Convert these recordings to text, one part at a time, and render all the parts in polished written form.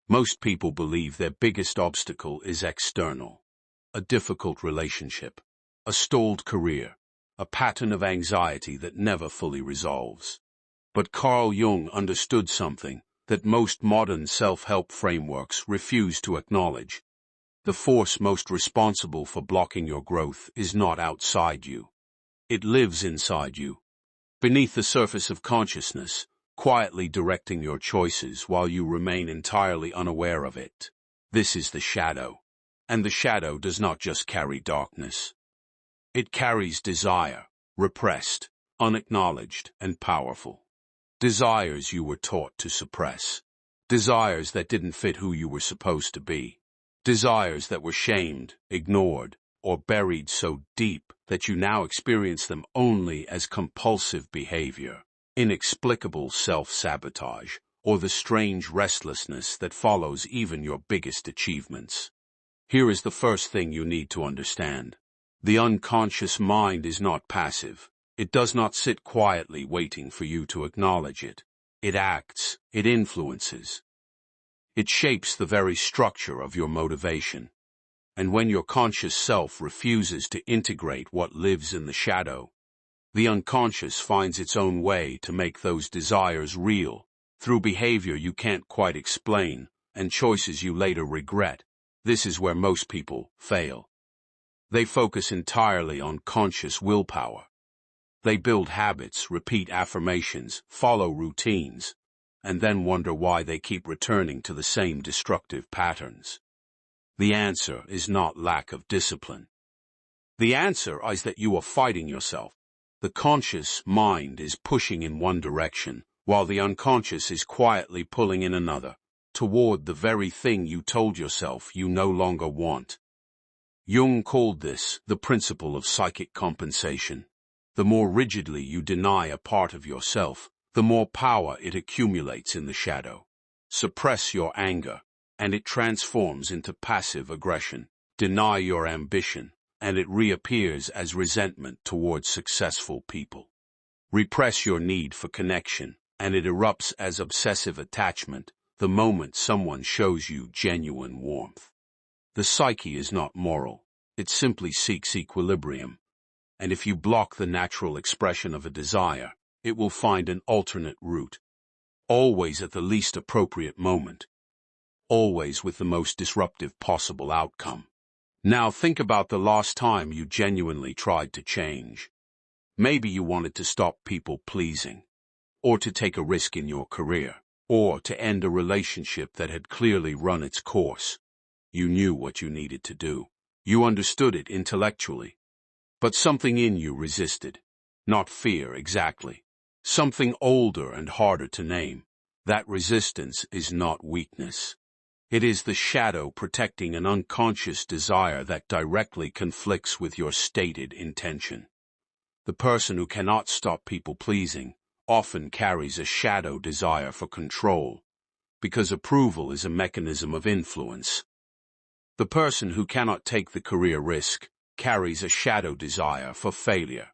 Most people believe their biggest obstacle is external. A difficult relationship, a stalled career, a pattern of anxiety that never fully resolves. But Carl Jung understood something that most modern self-help frameworks refuse to acknowledge. The force most responsible for blocking your growth is not outside you. It lives inside you, beneath the surface of consciousness, quietly directing your choices while you remain entirely unaware of it. This is the shadow. And the shadow does not just carry darkness. It carries desire, repressed, unacknowledged, and powerful. Desires you were taught to suppress. Desires that didn't fit who you were supposed to be. Desires that were shamed, ignored, or buried so deep that you now experience them only as compulsive behavior, inexplicable self-sabotage, or the strange restlessness that follows even your biggest achievements. Here is the first thing you need to understand. The unconscious mind is not passive. It does not sit quietly waiting for you to acknowledge it. It acts, it influences. It shapes the very structure of your motivation. And when your conscious self refuses to integrate what lives in the shadow, the unconscious finds its own way to make those desires real, through behavior you can't quite explain, and choices you later regret. This is where most people fail. They focus entirely on conscious willpower. They build habits, repeat affirmations, follow routines, and then wonder why they keep returning to the same destructive patterns. The answer is not lack of discipline. The answer is that you are fighting yourself. The conscious mind is pushing in one direction, while the unconscious is quietly pulling in another, toward the very thing you told yourself you no longer want. Jung called this the principle of psychic compensation. The more rigidly you deny a part of yourself, the more power it accumulates in the shadow. Suppress your anger, and it transforms into passive aggression. Deny your ambition, and it reappears as resentment towards successful people. Repress your need for connection, and it erupts as obsessive attachment the moment someone shows you genuine warmth. The psyche is not moral. It simply seeks equilibrium. And if you block the natural expression of a desire, it will find an alternate route. Always at the least appropriate moment. Always with the most disruptive possible outcome. Now think about the last time you genuinely tried to change. Maybe you wanted to stop people pleasing, or to take a risk in your career, or to end a relationship that had clearly run its course. You knew what you needed to do. You understood it intellectually. But something in you resisted. Not fear, exactly. Something older and harder to name. That resistance is not weakness. It is the shadow protecting an unconscious desire that directly conflicts with your stated intention. The person who cannot stop people pleasing often carries a shadow desire for control, because approval is a mechanism of influence. The person who cannot take the career risk carries a shadow desire for failure,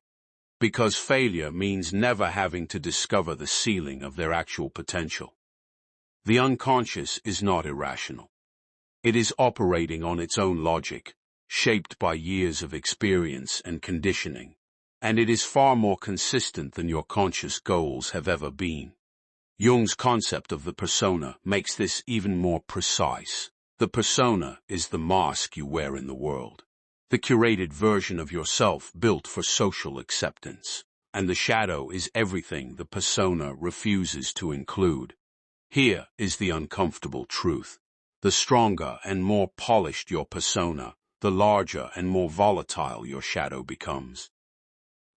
because failure means never having to discover the ceiling of their actual potential. The unconscious is not irrational. It is operating on its own logic, shaped by years of experience and conditioning, and it is far more consistent than your conscious goals have ever been. Jung's concept of the persona makes this even more precise. The persona is the mask you wear in the world, the curated version of yourself built for social acceptance, and the shadow is everything the persona refuses to include. Here is the uncomfortable truth. The stronger and more polished your persona, the larger and more volatile your shadow becomes.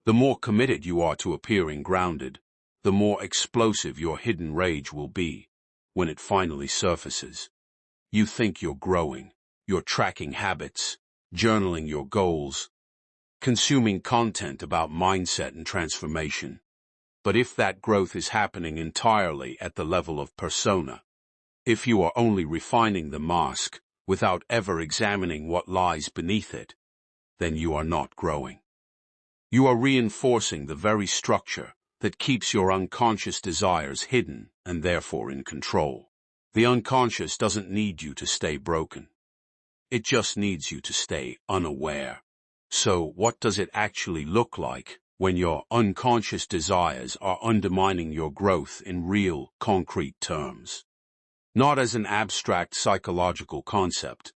The more committed you are to appearing grounded, the more explosive your hidden rage will be when it finally surfaces. You think you're growing, you're tracking habits, journaling your goals, consuming content about mindset and transformation. But if that growth is happening entirely at the level of persona, if you are only refining the mask without ever examining what lies beneath it, then you are not growing. You are reinforcing the very structure that keeps your unconscious desires hidden and therefore in control. The unconscious doesn't need you to stay broken. It just needs you to stay unaware. So what does it actually look like when your unconscious desires are undermining your growth in real, concrete terms? Not as an abstract psychological concept,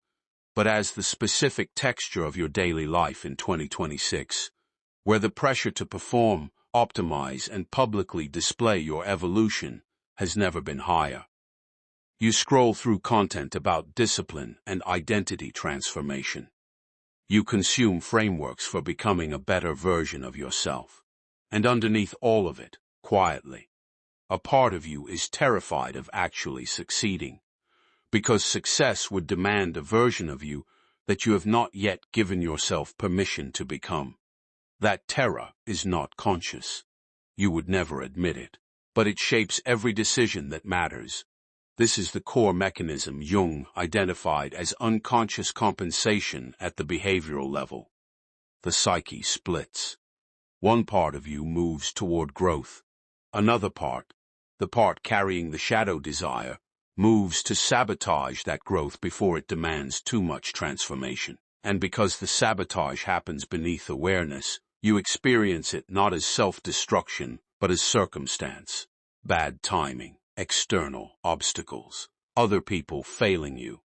but as the specific texture of your daily life in 2026, where the pressure to perform, optimize, and publicly display your evolution has never been higher. You scroll through content about discipline and identity transformation. You consume frameworks for becoming a better version of yourself. And underneath all of it, quietly, a part of you is terrified of actually succeeding, because success would demand a version of you that you have not yet given yourself permission to become. That terror is not conscious. You would never admit it, but it shapes every decision that matters. This is the core mechanism Jung identified as unconscious compensation at the behavioral level. The psyche splits. One part of you moves toward growth. Another part, the part carrying the shadow desire, moves to sabotage that growth before it demands too much transformation. And because the sabotage happens beneath awareness, you experience it not as self-destruction, but as circumstance. Bad timing, external obstacles, other people failing you.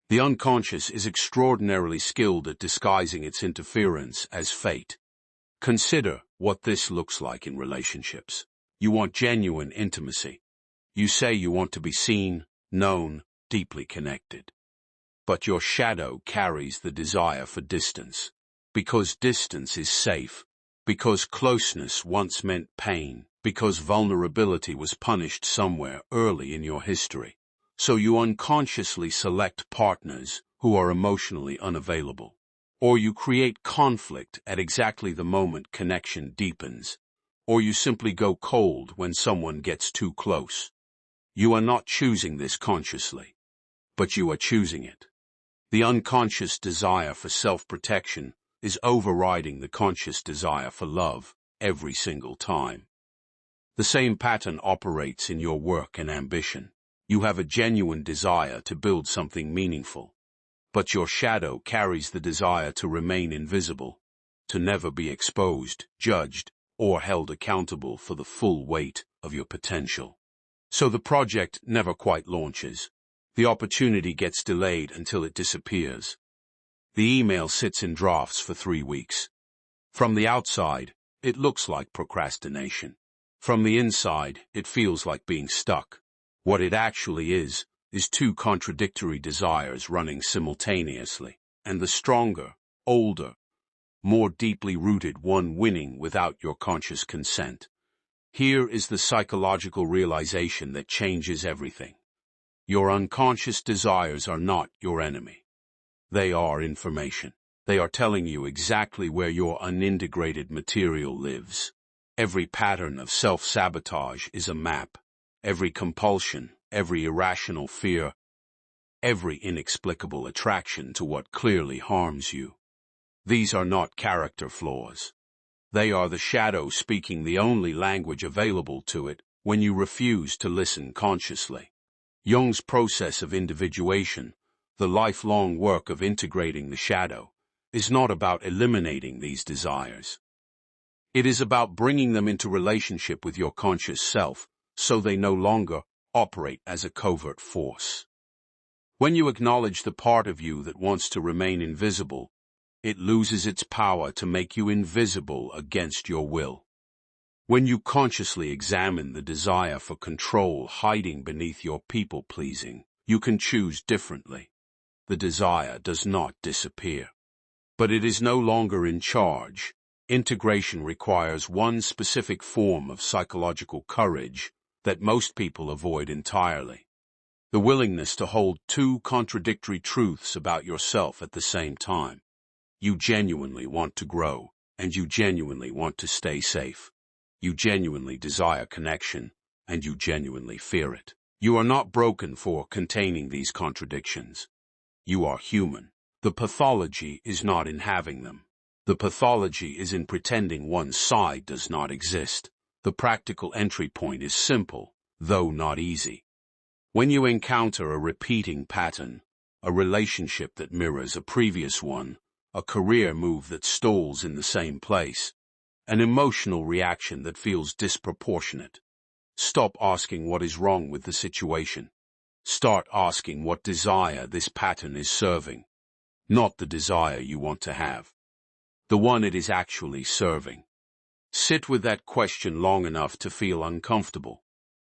The unconscious is extraordinarily skilled at disguising its interference as fate. Consider what this looks like in relationships. You want genuine intimacy. You say you want to be seen, known, deeply connected. But your shadow carries the desire for distance. Because distance is safe. Because closeness once meant pain. Because vulnerability was punished somewhere early in your history. So you unconsciously select partners who are emotionally unavailable. Or you create conflict at exactly the moment connection deepens. Or you simply go cold when someone gets too close. You are not choosing this consciously, but you are choosing it. The unconscious desire for self-protection is overriding the conscious desire for love every single time. The same pattern operates in your work and ambition. You have a genuine desire to build something meaningful, but your shadow carries the desire to remain invisible, to never be exposed, judged, or held accountable for the full weight of your potential. So the project never quite launches. The opportunity gets delayed until it disappears. The email sits in drafts for 3 weeks. From the outside, it looks like procrastination. From the inside, it feels like being stuck. What it actually is two contradictory desires running simultaneously, and the stronger, older, more deeply rooted one winning without your conscious consent. Here is the psychological realization that changes everything. Your unconscious desires are not your enemy. They are information. They are telling you exactly where your unintegrated material lives. Every pattern of self-sabotage is a map. Every compulsion, every irrational fear, every inexplicable attraction to what clearly harms you. These are not character flaws. They are the shadow speaking the only language available to it when you refuse to listen consciously. Jung's process of individuation, the lifelong work of integrating the shadow, is not about eliminating these desires. It is about bringing them into relationship with your conscious self so they no longer operate as a covert force. When you acknowledge the part of you that wants to remain invisible, it loses its power to make you invisible against your will. When you consciously examine the desire for control hiding beneath your people-pleasing, you can choose differently. The desire does not disappear. But it is no longer in charge. Integration requires one specific form of psychological courage that most people avoid entirely. The willingness to hold two contradictory truths about yourself at the same time. You genuinely want to grow, and you genuinely want to stay safe. You genuinely desire connection, and you genuinely fear it. You are not broken for containing these contradictions. You are human. The pathology is not in having them. The pathology is in pretending one side does not exist. The practical entry point is simple, though not easy. When you encounter a repeating pattern, a relationship that mirrors a previous one, a career move that stalls in the same place, an emotional reaction that feels disproportionate, stop asking what is wrong with the situation. Start asking what desire this pattern is serving, not the desire you want to have, the one it is actually serving. Sit with that question long enough to feel uncomfortable.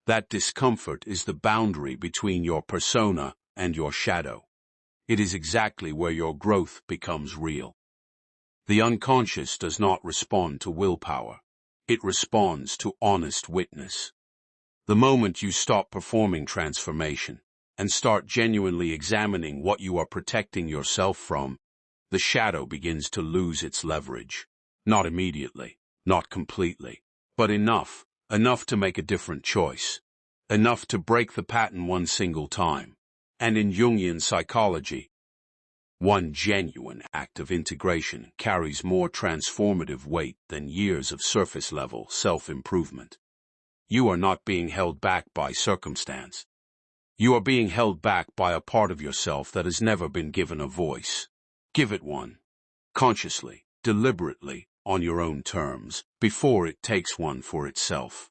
That discomfort is the boundary between your persona and your shadow. It is exactly where your growth becomes real. The unconscious does not respond to willpower. It responds to honest witness. The moment you stop performing transformation and start genuinely examining what you are protecting yourself from, the shadow begins to lose its leverage. Not immediately, not completely, but enough to make a different choice. Enough to break the pattern one single time. And in Jungian psychology, one genuine act of integration carries more transformative weight than years of surface-level self-improvement. You are not being held back by circumstance. You are being held back by a part of yourself that has never been given a voice. Give it one. Consciously, deliberately, on your own terms, before it takes one for itself.